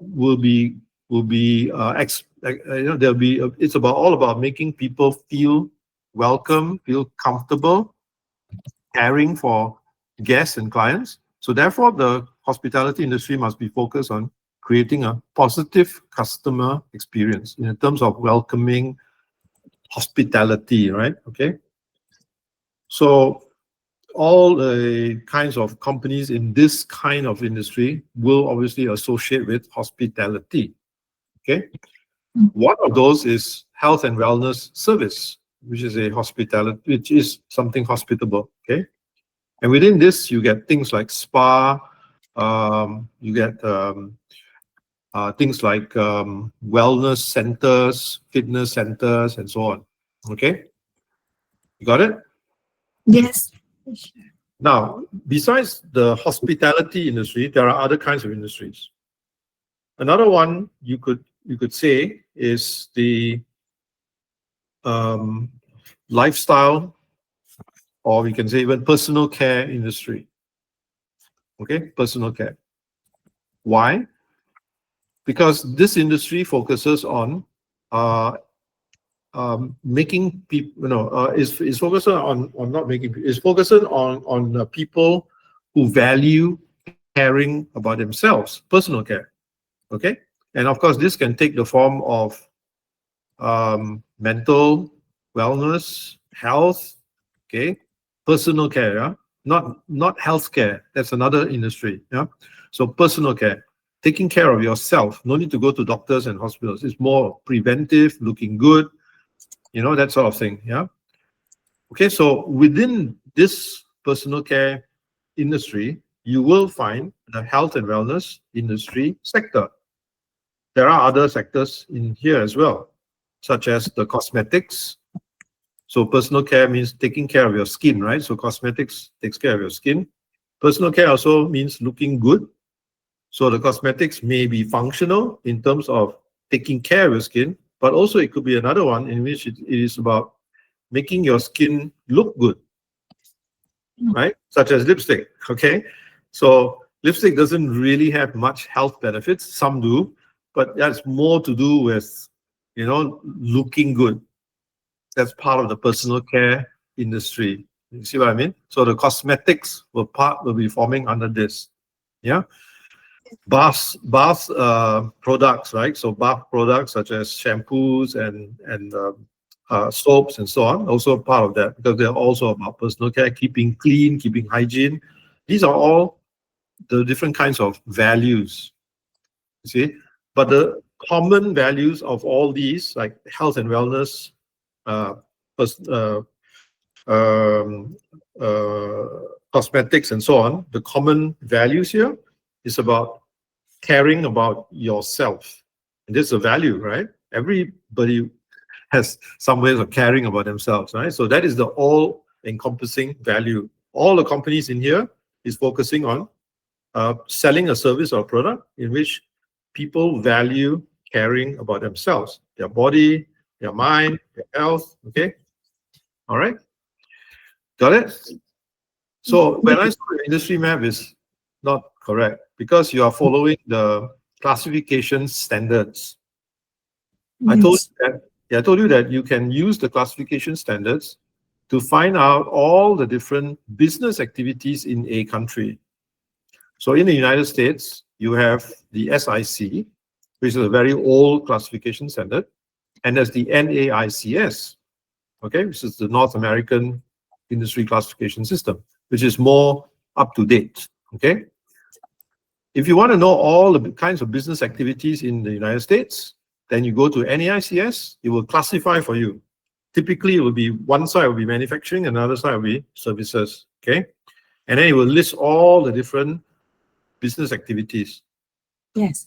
there'll be it's about all about making people feel welcome, feel comfortable, caring for guests and clients. So therefore, the hospitality industry must be focused on creating a positive customer experience in terms of welcoming hospitality, right? Okay. So all the kinds of companies in this kind of industry will obviously associate with hospitality. Okay. One of those is health and wellness service, which is which is something hospitable. Okay. And within this, you get things like spa, you get things like wellness centers, fitness centers, and so on. Okay. You got it? Yes. Now, besides the hospitality industry, there are other kinds of industries. Another one you could say is the lifestyle, or we can say even personal care industry. Okay, personal care. Why? Because this industry focuses on making people, is focused on not making, is focusing on people who value caring about themselves, personal care. Okay, and of course this can take the form of mental wellness, health, okay, personal care, yeah? Not healthcare. That's another industry, yeah. So personal care, taking care of yourself. No need to go to doctors and hospitals. It's more preventive, looking good, that sort of thing, yeah. Okay, so within this personal care industry, you will find the health and wellness industry sector. There are other sectors in here as well, such as the cosmetics. So personal care means taking care of your skin, right? So cosmetics takes care of your skin. Personal care also means looking good. So the cosmetics may be functional in terms of taking care of your skin, but also it could be another one in which it is about making your skin look good, right? Such as lipstick, okay? So lipstick doesn't really have much health benefits. Some do, but that's more to do with, looking good. That's part of the personal care industry. You see what I mean? So the cosmetics will be forming under this. Yeah. Bath products, right? So bath products such as shampoos and soaps and so on, also part of that, because they're also about personal care, keeping clean, keeping hygiene. These are all the different kinds of values. You see, but the common values of all these, like health and wellness, cosmetics and so on, the common values here is about caring about yourself. And this is a value, right? Everybody has some ways of caring about themselves, right? So that is the all-encompassing value. All the companies in here is focusing on selling a service or product in which people value caring about themselves, their body, their mind, their health. Okay, all right, got it. So when I saw the industry map is not correct because you are following the classification standards. I told you that you can use the classification standards to find out all the different business activities in a country. So in the United States, you have the SIC, which is a very old classification standard, and there's the NAICS, okay, which is the North American Industry Classification System, which is more up to date, okay? If you want to know all the kinds of business activities in the United States, then you go to NAICS, it will classify for you. Typically, it will be one side will be manufacturing, another side will be services, okay? And then it will list all the different business activities. Yes.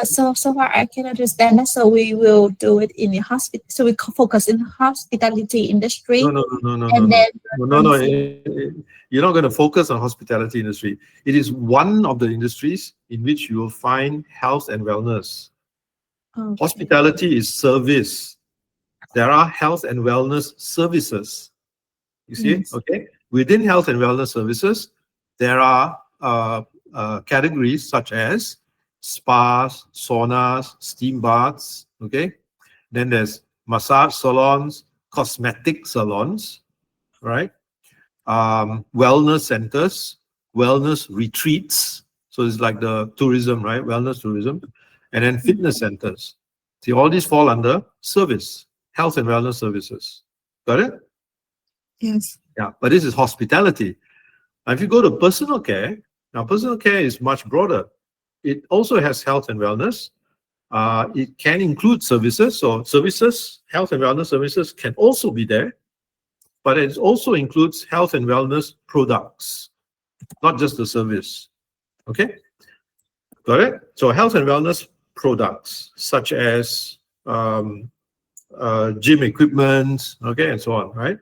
So far I can understand that. So we will do it in the hospital. So we focus in hospitality industry. No. You're not going to focus on hospitality industry. It is one of the industries in which you will find health and wellness. Okay. Hospitality is service. There are health and wellness services. You see, Yes. okay. Within health and wellness services, there are categories such as spas, saunas, steam baths. Okay. Then there's massage salons, cosmetic salons, right? Wellness centers, wellness retreats. So it's like the tourism, right? Wellness tourism. And then fitness centers. See, all these fall under service, health and wellness services. Got it? Yes. Yeah, but this is hospitality. Now, if you go to personal care, now personal care is much broader. It also has health and wellness. It can include services. So services, health and wellness services can also be there, but it also includes health and wellness products, not just the service. Okay, got it? So health and wellness products such as gym equipment, okay, and so on, right?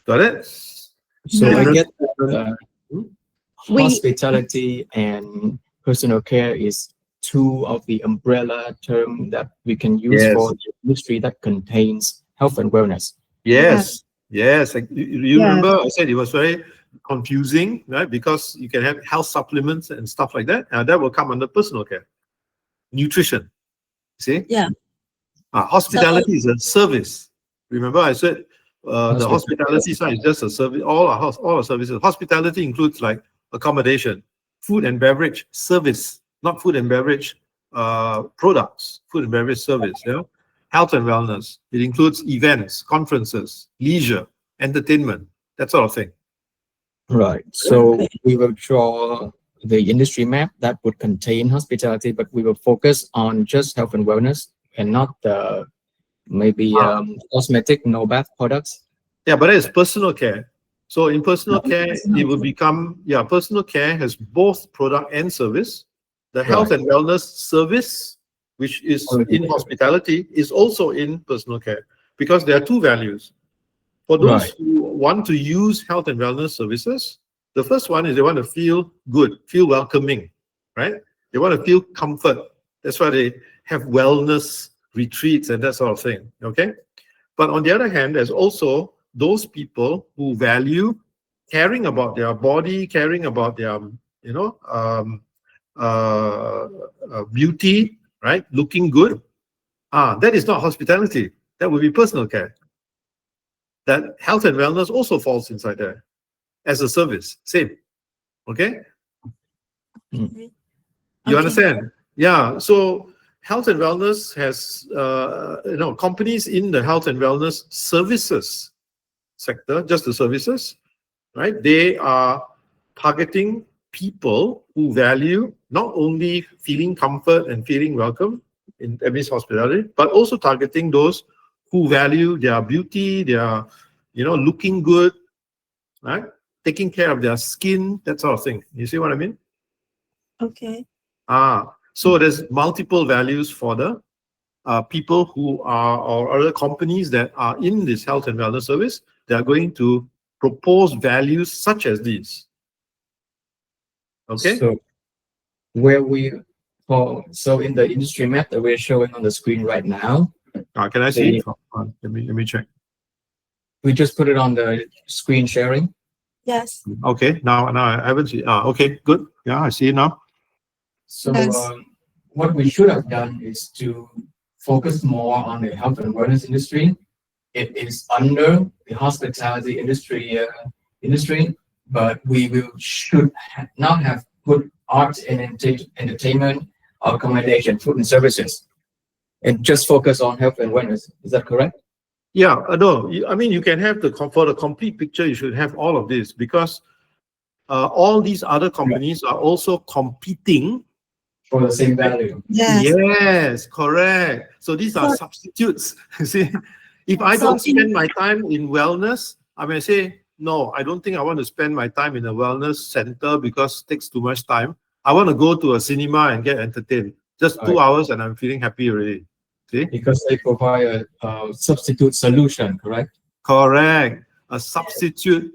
Got it? So I Different- get We- hospitality and personal care is two of the umbrella term that we can use Yes. for the industry that contains health and wellness. Yes, yes. Like, you Yeah. remember I said it was very confusing, right? Because you can have health supplements and stuff like that, and that will come under personal care. Nutrition, see? Yeah. Hospitality is a service. Remember I said the hospitality side is just a service. All our services. Hospitality includes like accommodation, food and beverage service, not food and beverage products, food and beverage service. Yeah. Health and wellness. It includes events, conferences, leisure, entertainment, that sort of thing. Right. So we will draw the industry map that would contain hospitality, but we will focus on just health and wellness and not the maybe cosmetic no bath products. Yeah, but it's personal care. So in personal No, care, personal it will care. become, personal care has both product and service. The health Right. and wellness service, which is in hospitality, is also in personal care because there are two values. For those Right. who want to use health and wellness services, the first one is they want to feel good, feel welcoming, right? They want to feel comfort. That's why they have wellness retreats and that sort of thing, okay? But on the other hand, there's also those people who value caring about their body, caring about their, beauty, right? Looking good. That is not hospitality. That would be personal care. That health and wellness also falls inside there as a service. Same. Okay? You Okay. understand? Yeah. So health and wellness has, companies in the health and wellness services sector, just the services, right? They are targeting people who value not only feeling comfort and feeling welcome in Emis hospitality, but also targeting those who value their beauty, their, looking good, right? Taking care of their skin, that sort of thing. You see what I mean? Okay. So there's multiple values for the people who are, or other companies that are in this health and wellness service. They are going to propose values such as these. Okay? So so in the industry map that we're showing on the screen right now, Can I see? Let me check. we just put it on the screen sharing. Yes. Okay, now I haven't seen. Okay, good. Yeah, I see it now. So Yes. what we should have done is to focus more on the health and wellness industry. It is under the hospitality industry, but we should not have put arts and entertainment, accommodation, food and services, and just focus on health and wellness. Is that correct? Yeah, no, I mean, you can have for the complete picture, you should have all of this because all these other companies are also competing. For the same value. Yes. Yes, correct. So these are So- substitutes. You see, if I So don't in- spend my time in wellness, I may say, no, I don't think I want to spend my time in a wellness center because it takes too much time. I want to go to a cinema and get entertained. Just 2 Right. hours and I'm feeling happy already. See? Because they provide a substitute solution, correct? Correct. A substitute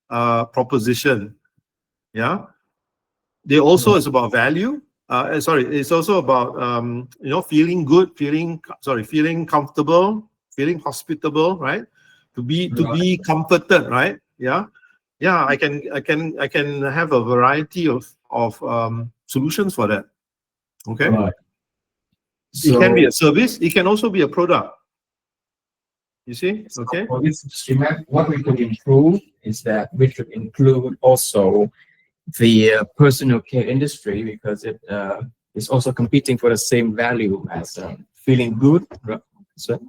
proposition. Yeah. They also is about value. It's also about feeling good, feeling comfortable, feeling hospitable, right? To be comforted, right? Yeah. Yeah, I can have a variety of solutions for that. Okay. Right. It can be a service. It can also be a product. You see? Okay. For this industry map, what we could improve is that we should include also the personal care industry, because it is also competing for the same value as feeling good. Right? So,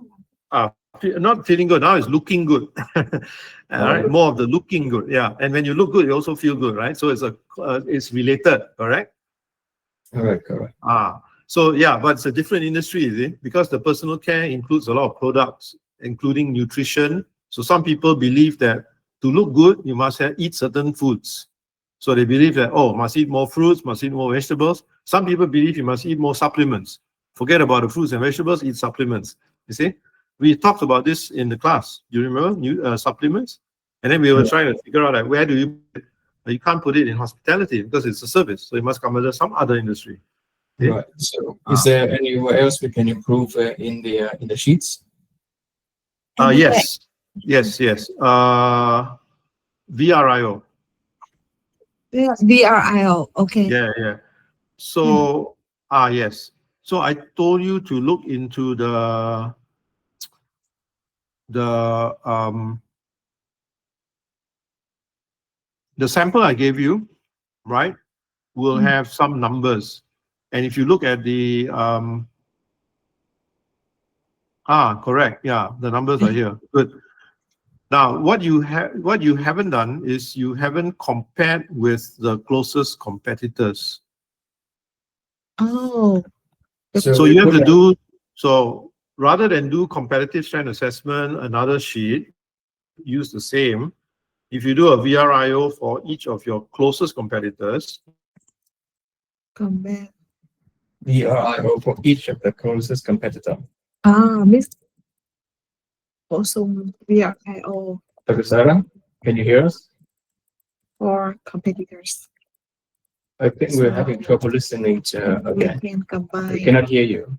Not feeling good now, it's looking good. All right, more of the looking good. Yeah, and when you look good, you also feel good, right? So it's related, correct? correct. So yeah, but it's a different industry, is it? Because the personal care includes a lot of products, including nutrition. So some people believe that to look good, you must eat certain foods. So they believe that, oh, must eat more fruits, must eat more vegetables. Some people believe you must eat more supplements. Forget about the fruits and vegetables, eat supplements. You see? We talked about this in the class. Do you remember supplements? And then we were trying to figure out like, where do you can't put it in hospitality because it's a service. So it must come under some other industry. Okay? Right. So, is there anywhere else we can improve in the sheets? Yes. VRIO. VRIO. Okay. Yeah. So, yes. So I told you to look into the sample I gave you, right? Will have some numbers. And if you look at the correct. Yeah, the numbers are here. Good. Now, what you haven't done is you haven't compared with the closest competitors. Oh. So you have to do, so rather than do competitive strength assessment, another sheet, use the same. If you do a VRIO for each of your closest competitors. Compare. VRIO for each of the closest competitor. Miss. Also VRIO Dr. Sarah, can you hear us? for competitors. I think we're having trouble listening to We again. can I combine cannot hear you.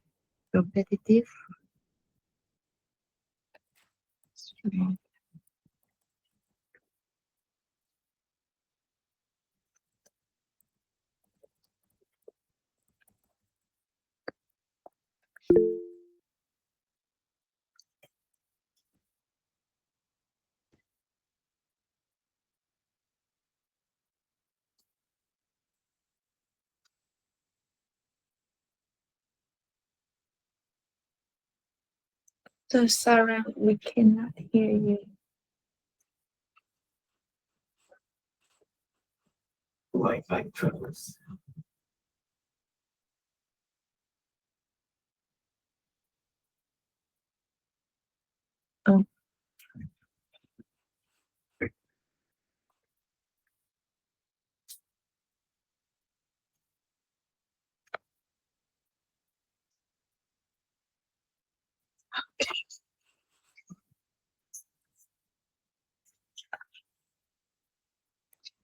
competitive. So Sarah, we cannot hear you. Wi-Fi troubles.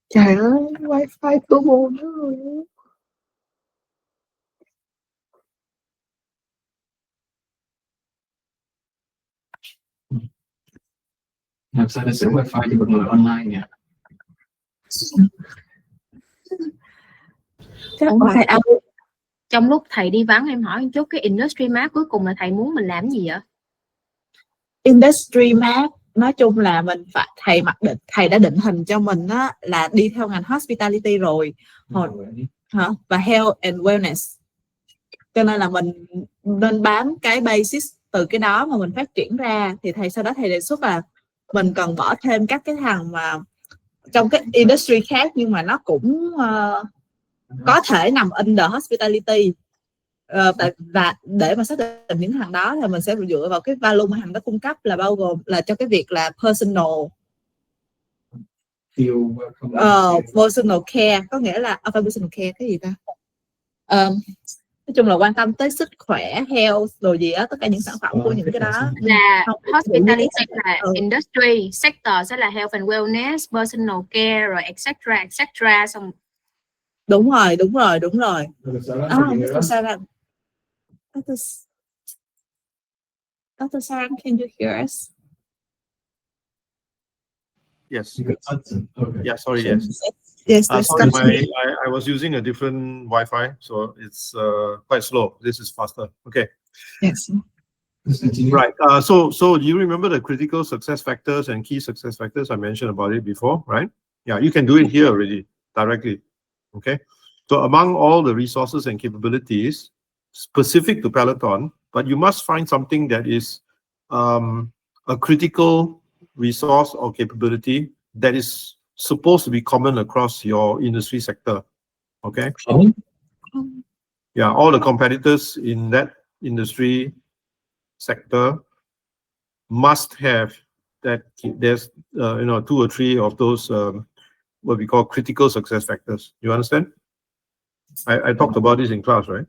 Trời ơi, wifi của bố nữa rồi. Làm sao để sửa Wi-Fi cho mọi người online nhỉ? Chắc Ủa, phải thầy, trong lúc thầy đi vắng em hỏi một chút, cái industry map cuối cùng là thầy muốn mình làm gì vậy? industry map nói chung là mình phải thầy đã định hình cho mình á là đi theo ngành hospitality rồi và health and wellness, cho nên là mình nên bám cái basis từ cái đó mà mình phát triển ra. Thì sau đó thầy đề xuất là mình cần bỏ thêm các cái thằng mà trong cái industry khác nhưng mà nó cũng có thể nằm under hospitality. Và để mà xác định những thằng đó thì mình sẽ dựa vào cái value mà thằng đó cung cấp, là bao gồm là cho cái việc là personal care, có nghĩa là personal care cái gì ta, nói chung là quan tâm tới sức khỏe, health đồ gì á, tất cả những sản phẩm của những cái đó. Là hospitality là industry, sector sẽ là health and wellness, personal care rồi etc. Xong đúng rồi. Dr. Sarah, can you hear us? Yes. Okay. Yeah, sorry, yes. Yes, let's Sorry, continue. I was using a different Wi-Fi, so it's quite slow. This is faster. Okay. Yes. Please continue. Right. So do you remember the critical success factors and key success factors? I mentioned about it before, right? Yeah, you can do it here already directly. Okay. So among all the resources and capabilities specific to Peloton, but you must find something that is a critical resource or capability that is supposed to be common across your industry sector. Okay. Common? Yeah, all the competitors in that industry sector must have that. There's 2 or 3 of those what we call critical success factors. You understand? I talked about this in class, right?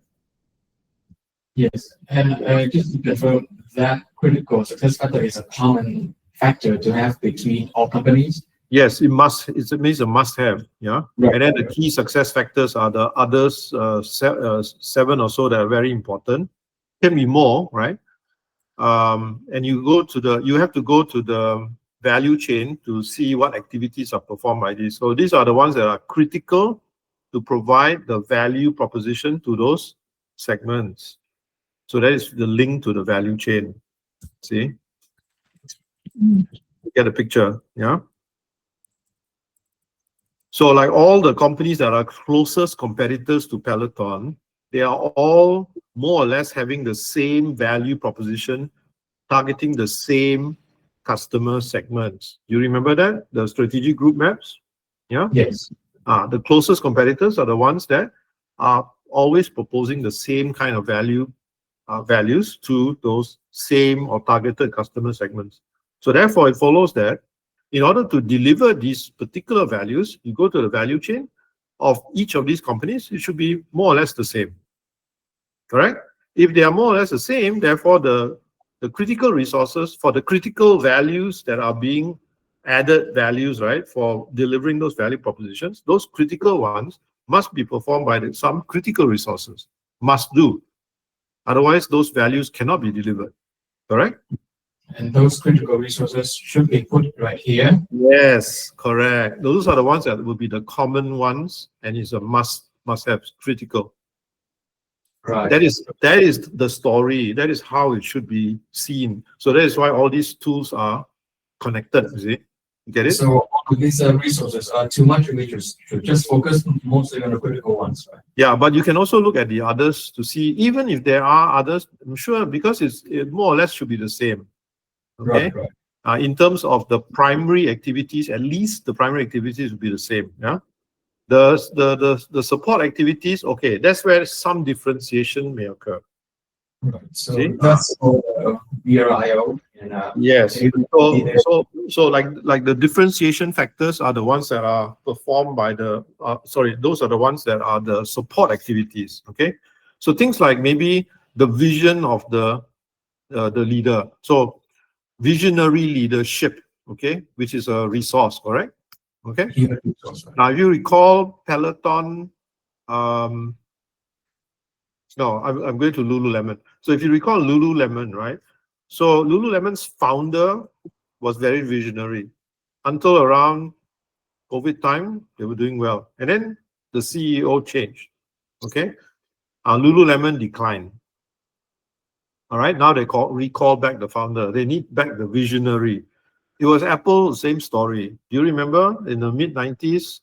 Yes. And just to confirm, that critical success factor is a common factor to have between all companies. Yes, it must. It means a must-have. Yeah, Right. and then the key success factors are the others 7 or so that are very important. Can be more, right? And you have to go to the value chain to see what activities are performed by this. So these are the ones that are critical to provide the value proposition to those segments. So that is the link to the value chain. See? You get a picture, yeah? So like all the companies that are closest competitors to Peloton, they are all more or less having the same value proposition, targeting the same customer segments. You remember that? The strategic group maps? Yeah? Yes. The closest competitors are the ones that are always proposing the same kind of values to those same or targeted customer segments. So therefore, it follows that in order to deliver these particular values, you go to the value chain of each of these companies, it should be more or less the same. Correct? If they are more or less the same, therefore the critical resources for the critical values that are being added values, right, for delivering those value propositions, those critical ones must be performed by some critical resources, must do. Otherwise, those values cannot be delivered. Correct? And those critical resources should be put right here. Yes, correct. Those are the ones that will be the common ones, and it's a must have critical. Right. That is the story. That is how it should be seen. So that is why all these tools are connected. You see, you get it? So all of these resources are too much. We should just focus mostly on the critical ones, right? Yeah, but you can also look at the others to see, even if there are others, I'm sure, because it more or less should be the same. Okay. Right. In terms of the primary activities, at least the primary activities will be the same. Yeah. The support activities, okay, that's where some differentiation may occur. Right. So See? that's for VRIO. And Yes. So like the differentiation factors are the ones that are performed by those are the ones that are the support activities. Okay. So things like maybe the vision of the leader. So visionary leadership, okay, which is a resource, correct? Okay. human resource, right? Now, if you recall Peloton, no, I'm going to Lululemon. So if you recall Lululemon, right? So Lululemon's founder was very visionary. Until around COVID time, they were doing well. And then the CEO changed, okay? Lululemon declined. All right, now they recall back the founder. They need back the visionary. It was Apple, same story. Do you remember in the mid-90s,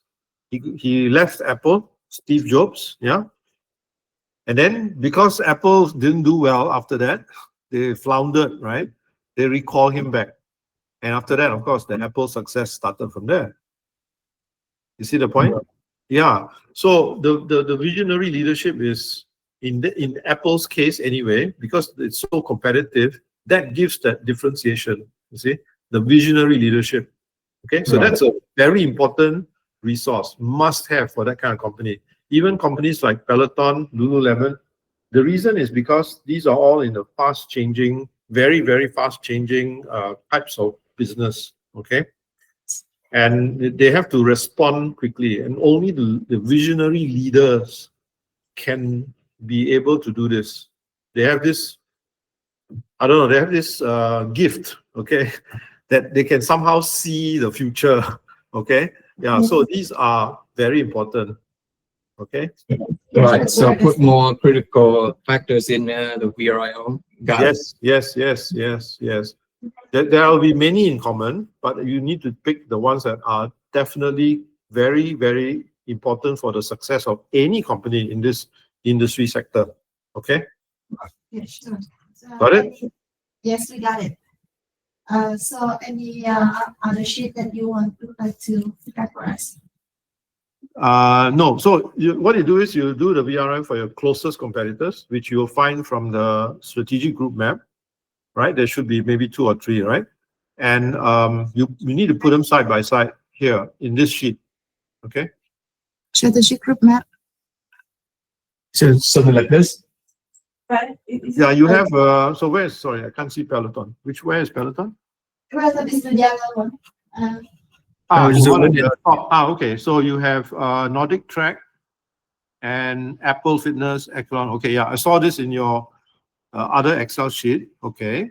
he left Apple, Steve Jobs, yeah? And then because Apple didn't do well after that, they floundered, right? They recall him back. And after that, of course, the Apple success started from there. You see the point? Yeah. So the visionary leadership is, in Apple's case anyway, because it's so competitive, that gives that differentiation, you see? The visionary leadership. Okay, so that's a very important resource, must have for that kind of company. Even companies like Peloton, Lululemon, the reason is because these are all in the fast changing, very, very fast changing types of business. Okay, and they have to respond quickly, and only the visionary leaders can be able to do this. They have this, I don't know, they have this gift, okay, that they can somehow see the future, okay? Yeah, so these are very important. Okay. Right. So put more critical factors in the VRIO. Got it. Yes. There will be many in common, but you need to pick the ones that are definitely very, very important for the success of any company in this industry sector. Okay. Yeah, sure. So Got it? Yes, we got it. So any other sheet that you want to like to prepare for us? No. So what you do is you do the VRI for your closest competitors, which you'll find from the strategic group map, right? There should be maybe 2 or 3, right? And you need to put them side by side here in this sheet. Okay. Strategic group map. So something like this. Right. Yeah, you have. So where's, sorry, I can't see Peloton. Where is Peloton? Peloton is the yellow one. The one zoom at in. the top. Okay. So you have Nordic Track and Apple Fitness, Echelon. Okay, yeah, I saw this in your other Excel sheet. Okay.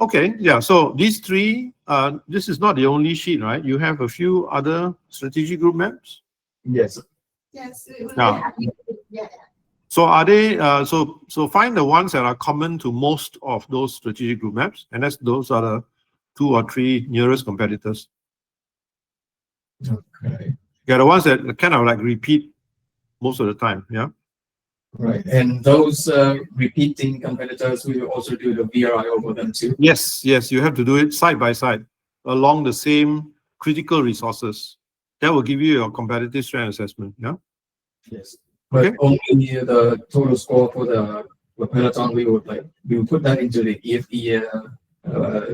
Okay, yeah. So these 3. This is not the only sheet, right? You have a few other strategic group maps. Yes. Yes, we will be Yeah. happy. Yeah. So are they? So find the ones that are common to most of those strategic group maps, and those are the 2 or 3 nearest competitors. Okay. Yeah, the ones that kind of like repeat most of the time. Yeah. Right. And those repeating competitors, we will also do the VRIO for them too. Yes. You have to do it side by side along the same critical resources. That will give you your competitive strength assessment. Yeah. Yes. But Okay. only the total score for the Peloton, we will put that into the EFE.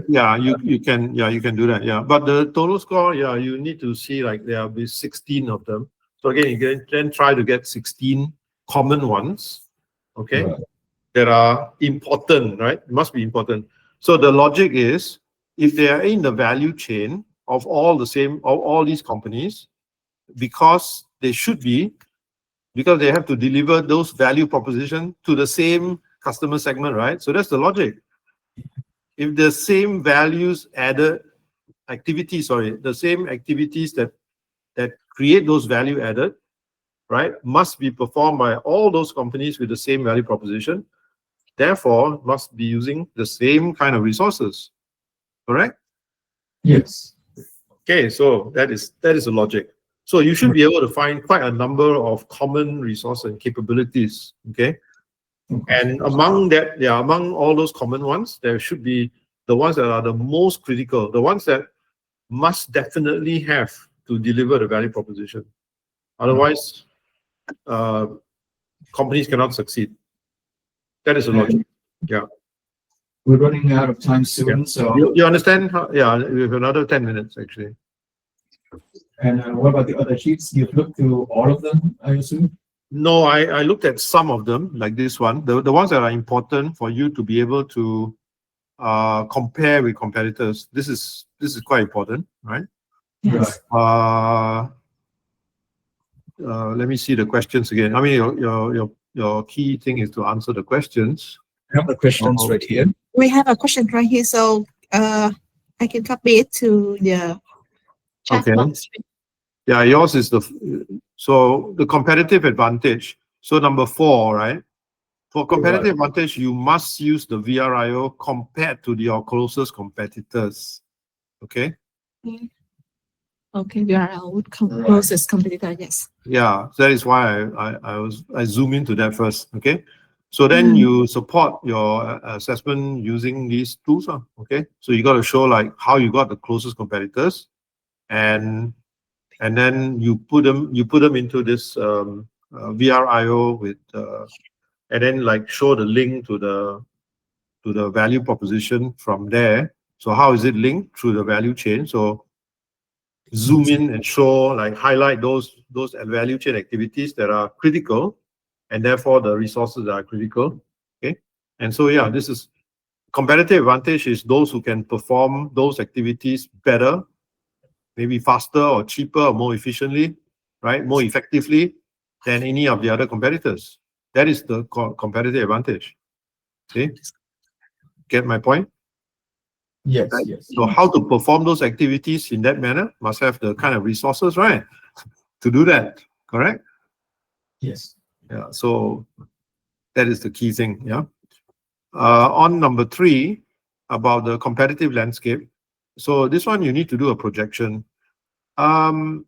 Yeah, you can do that. Yeah, but the total score, yeah, you need to see like there will be 16 of them. So again, you can then try to get 16 common ones. Okay. Right. That are important, right? It must be important. So the logic is, if they are in the value chain of all these companies, because they should be, because they have to deliver those value proposition to the same customer segment, right? So that's the logic. If the same values added activities, the same activities that create those value added, right, must be performed by all those companies with the same value proposition, therefore must be using the same kind of resources. Correct? Yes. Okay, so that is the logic. So you should be able to find quite a number of common resources and capabilities. Okay. And among that, among all those common ones, there should be the ones that are the most critical, the ones that must definitely have to deliver the value proposition. Otherwise, companies cannot succeed. That is the logic. Yeah. We're running out of time soon, Yeah. so. You understand? Yeah, we have another 10 minutes actually. And what about the other sheets? You've looked through all of them, I assume? No, I looked at some of them, like this one. The ones that are important for you to be able to compare with competitors. This is quite important, right? Yes. Let me see the questions again. I mean, your key thing is to answer the questions. I have the questions right here. We have a question right here, so I can copy it to the chat Okay. box. Yeah, yours is the competitive advantage. So number 4, right? For competitive advantage, you must use the VRIO compared to your closest competitors. Okay. Okay, we are our closest competitor. Yes. Yeah, that is why I zoom into that first. Okay. So then you support your assessment using these tools. Okay. So you got to show like how you got the closest competitors, and then you put them into this VRIO with and then like show the link to the value proposition from there. So how is it linked through the value chain? So zoom in and show, like highlight those value chain activities that are critical, and therefore the resources that are critical. Okay. And so yeah, this is competitive advantage, is those who can perform those activities better, maybe faster or cheaper or more efficiently, right? More effectively than any of the other competitors. That is the competitive advantage. See? Get my point? Yes, So how to perform those activities in that manner? Must have the kind of resources, right? to do that, correct? Yes. Yeah, so that is the key thing. Yeah. On number 3, about the competitive landscape. So this one you need to do a projection. The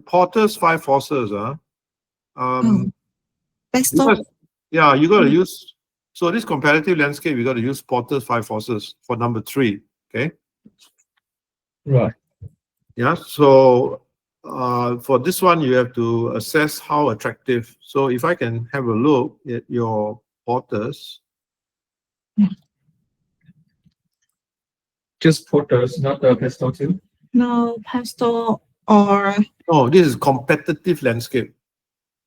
Porter's 5 forces. Let's stop. Because, yeah, you got to use. So this competitive landscape, you got to use Porter's 5 forces for number 3. Okay. Right. Yeah. So for this one, you have to assess how attractive. So if I can have a look at your Porter's. Just Porter's, not the Pesto too. No, pastel or Oh, this is competitive landscape.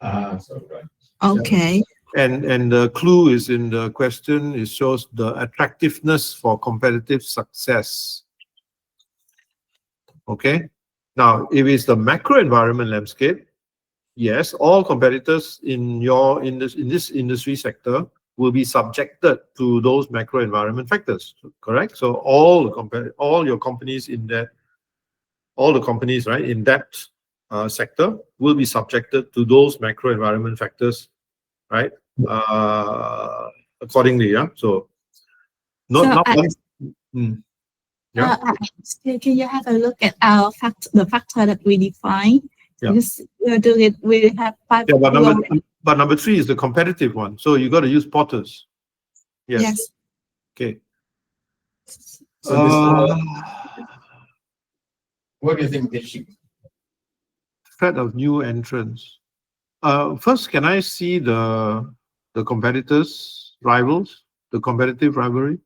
So right. okay. And the clue is in the question. It shows the attractiveness for competitive success. Okay. Now, if it's the macro environment landscape, yes, all competitors in this industry sector will be subjected to those macro environment factors. Correct. So all your companies in that, all the companies right in that sector will be subjected to those macro environment factors, right? Accordingly, yeah. So not one. Yeah. Still, can you have a look at our the factor that we define? Yeah. Because we're doing it, we have 5. Yeah, but number 3 is the competitive one. So you got to use Porter's. Yes. Yes. Okay. So what do you think they should? Threat of new entrants. First, can I see the competitors, rivals, the competitive rivalry?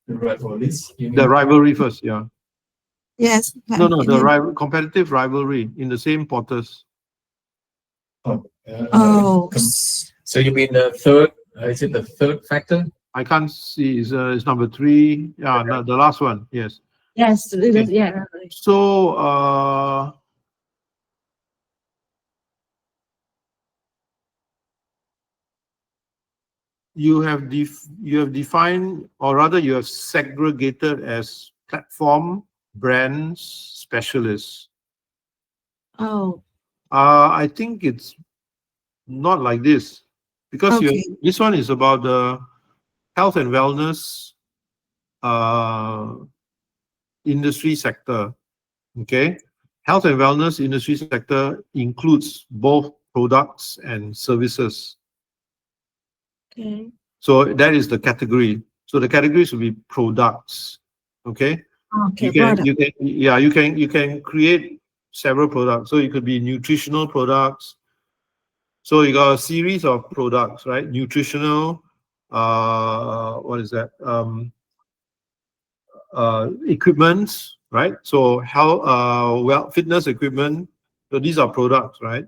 The rivalries? The rivalry first, yeah. Yes. No, the competitive rivalry in the same Porters. Oh. So you mean the third? Is it the third factor? I can't see. It's number 3. Yeah, no, the last one. Yes. Yes. Okay. Yeah. So you have defined, or rather you have segregated as platform, brands, specialists. Oh. I think it's not like this, because Okay. this one is about the health and wellness industry sector. Okay, health and wellness industry sector includes both products and services. Okay. So that is the category. So the categories will be products. Okay. Okay. You can create several products. So it could be nutritional products. So you got a series of products, right? Nutritional, what is that? Equipment, right? So fitness equipment. So these are products, right?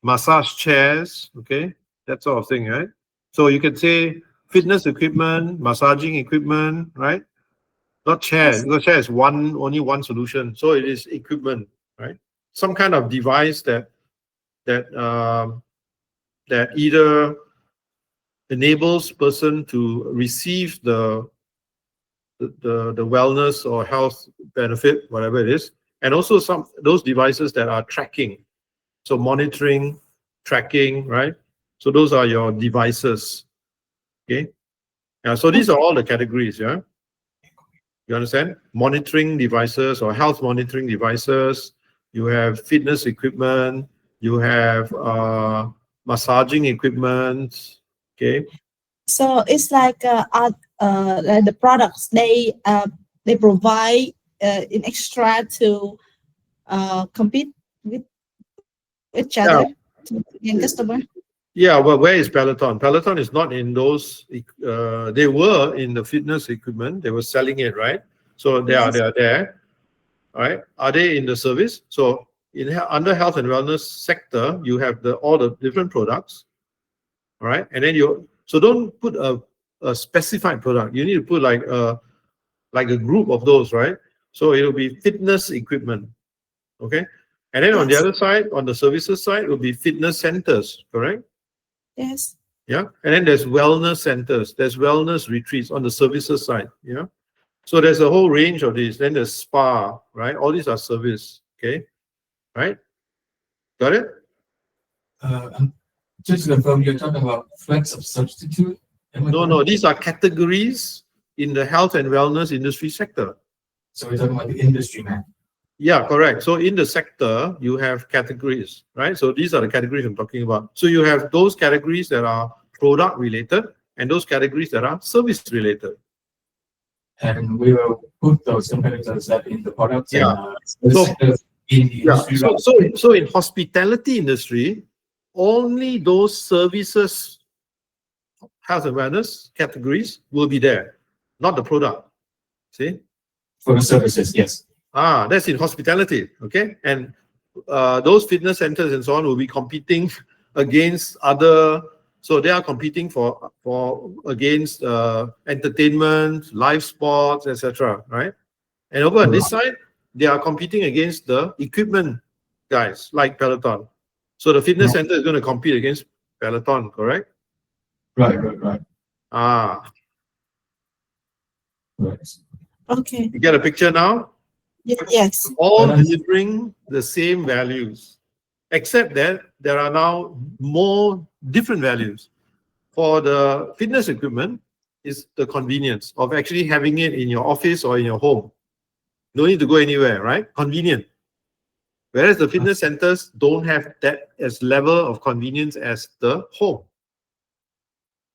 Massage chairs, okay, that sort of thing, right? So you can say fitness equipment, massaging equipment, right? Not chairs, because chair is only one solution. So it is equipment, right? Some kind of device that either enables person to receive the wellness or health benefit, whatever it is, and also those devices that are tracking, so monitoring, tracking, right? So those are your devices. Okay. Yeah. So these are all the categories. Yeah. You understand? Monitoring devices or health monitoring devices. You have fitness equipment. You have massaging equipment. Okay. So it's like the products they provide in extra to compete with each other to gain customer. Yeah, well, where is Peloton? Peloton is not in those. They were in the fitness equipment. They were selling it, right? So they are there, right? Are they in the service? So under health and wellness sector, you have all the different products, all right? And then so don't put a specified product. You need to put like a group of those, right? So it'll be fitness equipment, okay? And then on the other side, on the services side, it will be fitness centers, correct? Yes. Yeah. And then there's wellness centers, there's wellness retreats on the services side. Yeah. So there's a whole range of these. Then there's spa, right? All these are service. Okay. right? Got it? Just to confirm, you're talking about flex of substitute? Am I No, correct? no, these are categories in the health and wellness industry sector. So we're talking about the industry, man. Yeah, correct. So in the sector, you have categories, right? So these are the categories I'm talking about. So you have those categories that are product related and those categories that are service related. And we will put those competitors that in the products Yeah. and So- sectors in the Yeah. industry. So in hospitality industry, only those services, health and wellness categories will be there, not the product. See? For the services, yes. That's in hospitality, okay? And those fitness centers and so on will be competing against other, so they are competing for against entertainment, live sports, etc. Right? And over on this side, they are competing against the equipment guys like Peloton. So the fitness center is going to compete against Peloton, correct? Right. Right. Okay. You get a picture now? Yes. All Balance. delivering the same values, except that there are now more different values. For the fitness equipment, is the convenience of actually having it in your office or in your home. No need to go anywhere, right? Convenient. Whereas the fitness centers don't have that as level of convenience as the home.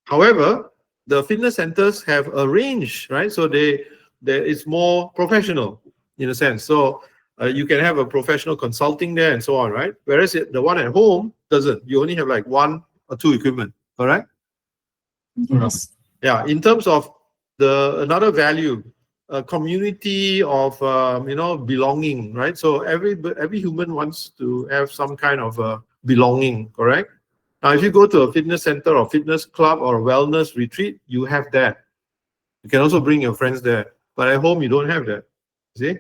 However, the fitness centers have a range, right? So it's more professional in a sense. So you can have a professional consulting there and so on, right? Whereas the one at home doesn't. You only have like one or two equipment, correct? Yes. Yeah. In terms of another value, a community of belonging, right? So every human wants to have some kind of belonging, correct? Now, if you go to a fitness center or fitness club or wellness retreat, you have that. You can also bring your friends there, but at home you don't have that. See?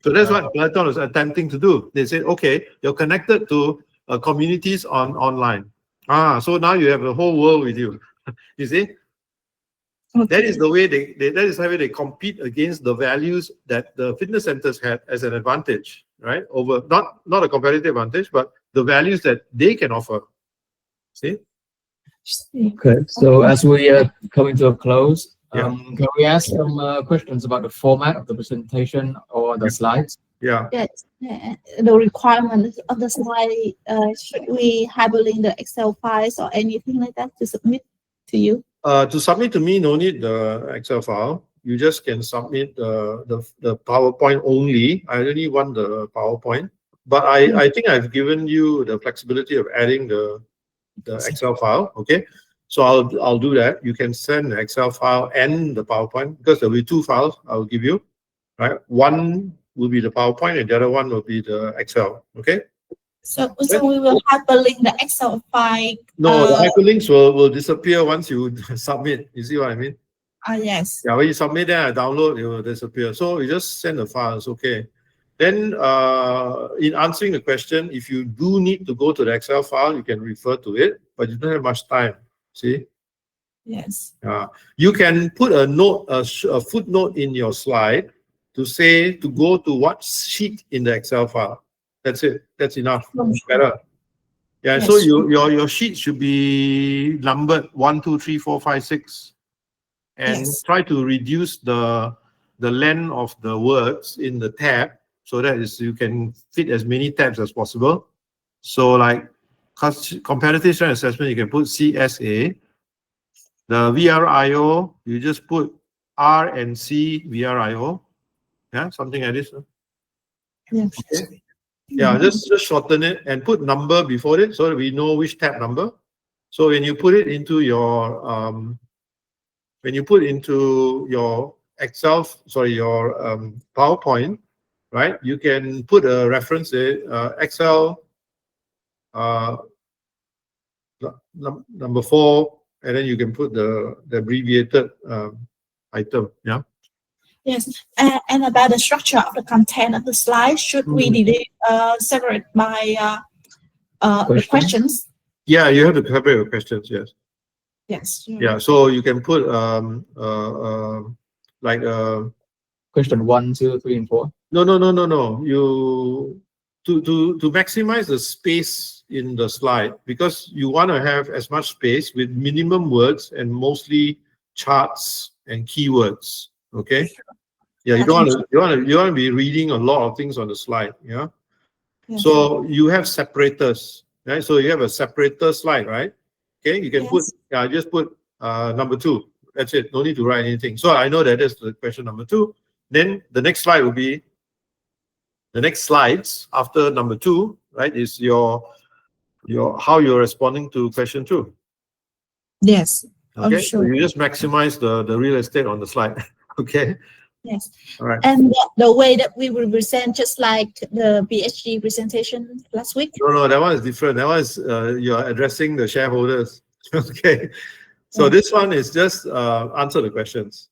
So that's what Peloton was attempting to do. They said, okay, you're connected to communities online. So now you have the whole world with you. You see? That is the way that is how they compete against the values that the fitness centers had as an advantage, right? Over not a competitive advantage, but the values that they can offer. See? Okay, so as we are coming to a close, Yeah. can we ask some questions about the format of the presentation or the slides? Yeah. Yes. The requirements of the slide, should we hyperlink the Excel files or anything like that to submit to you? To submit to me, no need the Excel file. You just can submit the PowerPoint only. I only want the PowerPoint, but I think I've given you the flexibility of adding the Excel file. Okay, so I'll do that. You can send the Excel file and the PowerPoint because there'll be two files I'll give you. Right, one will be the PowerPoint and the other one will be the Excel. Okay. So we will hyperlink the Excel file. No, the hyperlinks will disappear once you submit. You see what I mean? Yes. Yeah, when you submit, then I download, it will disappear. So you just send the files, okay. Then in answering the question, if you do need to go to the Excel file, you can refer to it, but you don't have much time. See? Yes. You can put a note, a footnote in your slide to say to go to what sheet in the Excel file. That's it. That's enough. Better. Yeah. Yes. So your sheet should be numbered 1, 2, 3, 4, 5, 6, and Yes. try to reduce the length of the words in the tab so that you can fit as many tabs as possible. So like competitive strength assessment, you can put CSA. The VRIO, you just put R and C VRIO. Yeah, something like this. Yes. Okay. Yeah, just shorten it and put number before it so that we know which tab number. So when you put it into your Excel, your PowerPoint, right? You can put a reference Excel number 4, and then you can put the abbreviated item. Yeah. Yes. And about the structure of the content of the slide, should we delete separate by the questions? Yeah, you have to separate your questions. Yes. Yes. Yeah. So you can put like Question 1, 2, 3, and 4. No. You to maximize the space in the slide, because you want to have as much space with minimum words and mostly charts and keywords. Okay. Yeah, you don't want to be reading a lot of things on the slide. Yeah. Yes. So you have separators, right? So you have a separator slide, right? Okay, you can put, Yes. just put number 2. That's it. No need to write anything. So I know that is the question number 2. Then the next slide will be, the next slides after number 2, right, is your how you're responding to question 2. Yes. Okay, sure. so you just maximize the real estate on the slide. Okay. Yes. All right. And the way that we will present, just like the PhD presentation last week. No, that one is different. That one is you're addressing the shareholders. Okay. So Yeah. this one is just answer the questions.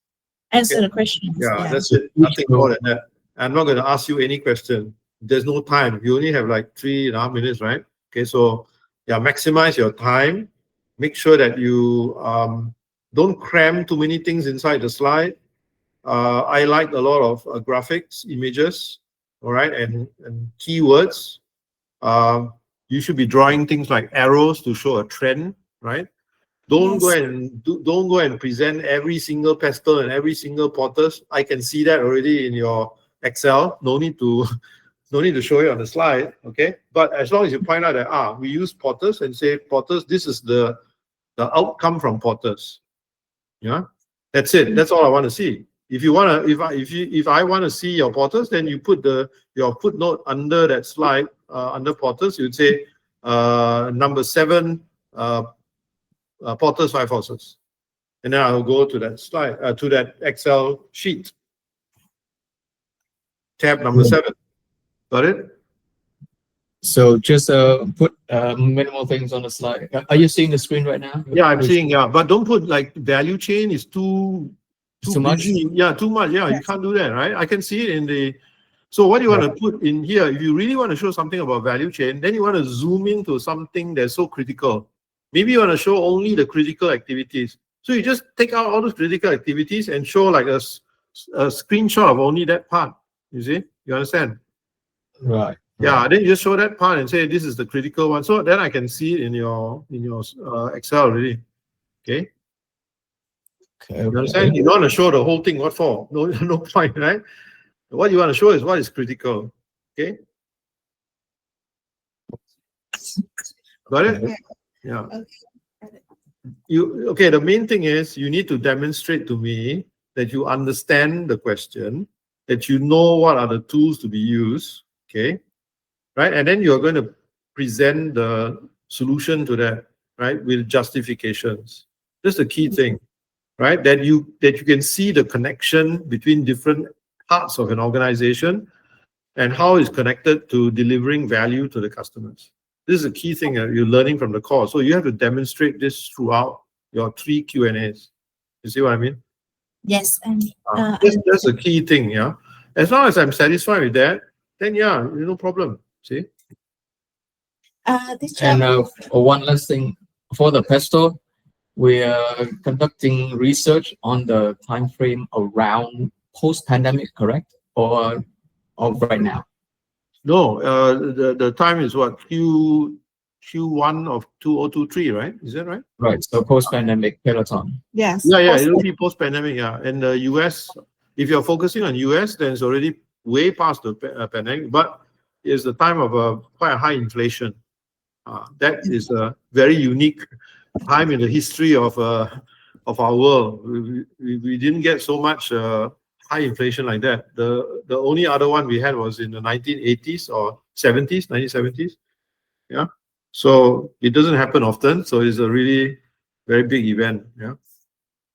Answer the questions. Yeah, that's it. Nothing more than that. I'm not going to ask you any question. There's no time. You only have like 3.5 minutes, right? Okay, so yeah, maximize your time. Make sure that you don't cram too many things inside the slide. I like a lot of graphics, images, all right, and keywords. You should be drawing things like arrows to show a trend, right? Don't go and present every single pestle and every single Porter's. I can see that already in your Excel. No need to show it on the slide, okay? But as long as you point out that we use Porter's and say Porter's, this is the outcome from Porter's. Yeah, that's it. That's all I want to see. If you want to, if I want to see your Porter's, then you put your footnote under that slide under Porter's. You'd say number 7. Porter's 5 horses, and then I'll go to that slide, to that Excel sheet. Tab number 7. Got it? So just put minimal things on the slide. Are you seeing the screen right now? Yeah, I'm seeing. Yeah, but don't put like value chain is too much. busy. Yeah, too much. Yeah, you can't do that, right? I can see it in the. So what you want to put in here, if you really want to show something about value chain, then you want to zoom into something that's so critical. Maybe you want to show only the critical activities. So you just take out all those critical activities and show like a screenshot of only that part. You see? You understand? Right. Yeah, then you just show that part and say this is the critical one. So then I can see it in your Excel already. Okay? Okay. You understand? You don't want to show the whole thing. What for? No point, right? What you want to show is what is critical. Okay? Got it? Yeah. Okay, the main thing is you need to demonstrate to me that you understand the question, that you know what are the tools to be used, okay? Right? And then you're going to present the solution to that, right? With justifications. That's the key thing, right? That you can see the connection between different parts of an organization and how it's connected to delivering value to the customers. This is a key thing that you're learning from the course. So you have to demonstrate this throughout your 3 Q&As. You see what I mean? Yes. And that's a key thing, yeah. As long as I'm satisfied with that, then yeah, no problem. See? And one last thing, for the PESTO, we are conducting research on the time frame around post-pandemic, correct? Or right now? No, the time is what? Q1 of 2023, right? Is that right? Right. So post-pandemic peloton. yes. Yeah, it'll be post-pandemic, yeah. And the US, if you're focusing on US, then it's already way past the pandemic, but it's the time of quite a high inflation. That is a very unique time in the history of our world. We didn't get so much high inflation like that. The only other one we had was in the 1980s or 1970s. Yeah. So it doesn't happen often. So it's a really very big event. Yeah.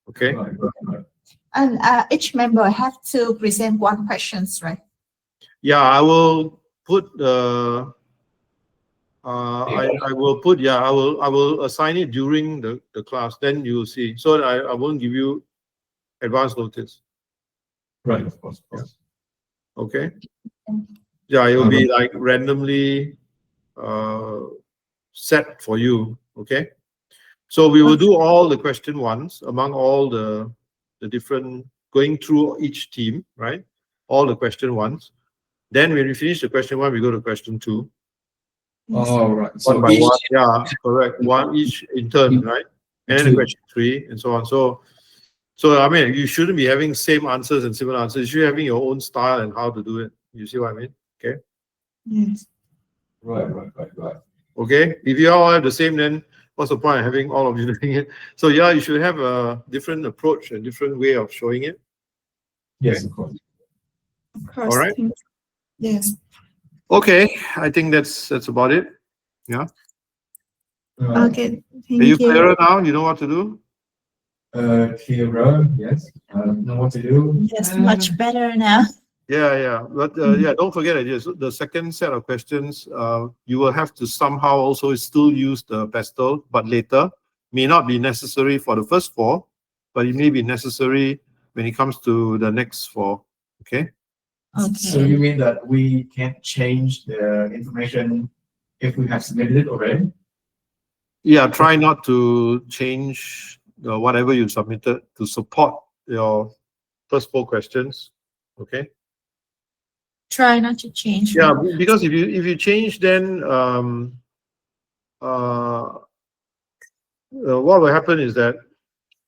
Okay. Right. And each member have to present one questions, right? Yeah, I will put I will assign it during the class. Then you'll see. So I won't give you advance notice. Right. Of course. Okay. Yeah, it will be like randomly set for you. Okay. So we will do all the question ones among all the different, going through each team, right? All the question ones. Then when we finish the question 1, we go to question 2. All right. One So by each, one. Yeah, correct. One each in turn, right? And then Two. question 3 and so on. So I mean, you shouldn't be having same answers and similar answers. You should be having your own style and how to do it. You see what I mean? Okay. Yes. right. Okay. If you all have the same, then what's the point of having all of you doing it? So yeah, you should have a different approach and different way of showing it. Yes, of course. Of course. All right. Yes. Okay. I think that's about it. Right. Okay. Thank Are you you. clearer now? You know what to do? Clearer, yes. Know what to do. Yes, much better now. Yeah. But yeah, don't forget that yes, the second set of questions, you will have to somehow also still use the pestle, but later. May not be necessary for the first 4, but it may be necessary when it comes to the next 4. Okay. So Okay. you mean that we can't change the information if we have submitted it already? Yeah, try not to change whatever you submitted to support your first 4 questions. Okay. Try not to change. Yeah, because if you change, then what will happen is that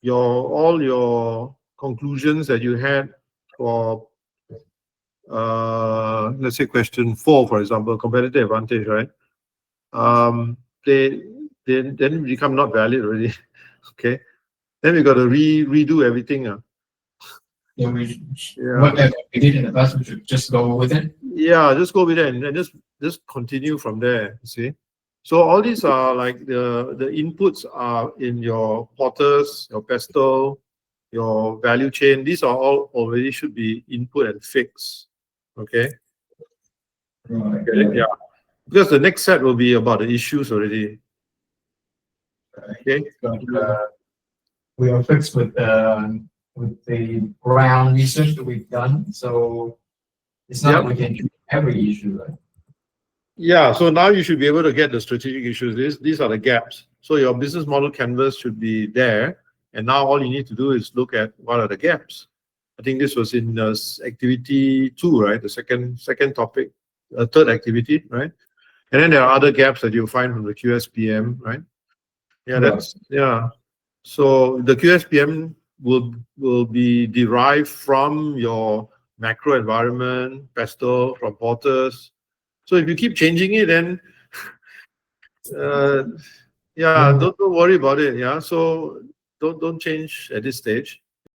all your conclusions that you had for let's say question 4, for example, competitive advantage, right? They then become not valid already. Okay. Then we got to redo everything. So we, Yeah. whatever we did in the past, we should just go with it. Yeah, just go with it and just continue from there. See, so all these are like the inputs are in your Porters, your pestle, your value chain. These are all already should be input and fixed. Okay. Right. Yeah, because the next set will be about the issues already. Okay. But, we are fixed with the ground research that we've done. So it's not Yep. like we can do every issue, right? Yeah, so now you should be able to get the strategic issues. These are the gaps. So your business model canvas should be there. And now all you need to do is look at what are the gaps. I think this was in activity 2, right? The second topic, third activity, right? And then there are other gaps that you'll find from the QSPM, right? Yeah, Right. yeah. So the QSPM will be derived from your macro environment, pestle, from Porters. So if you keep changing it, then yeah, don't worry about it. Yeah, so don't change at this stage.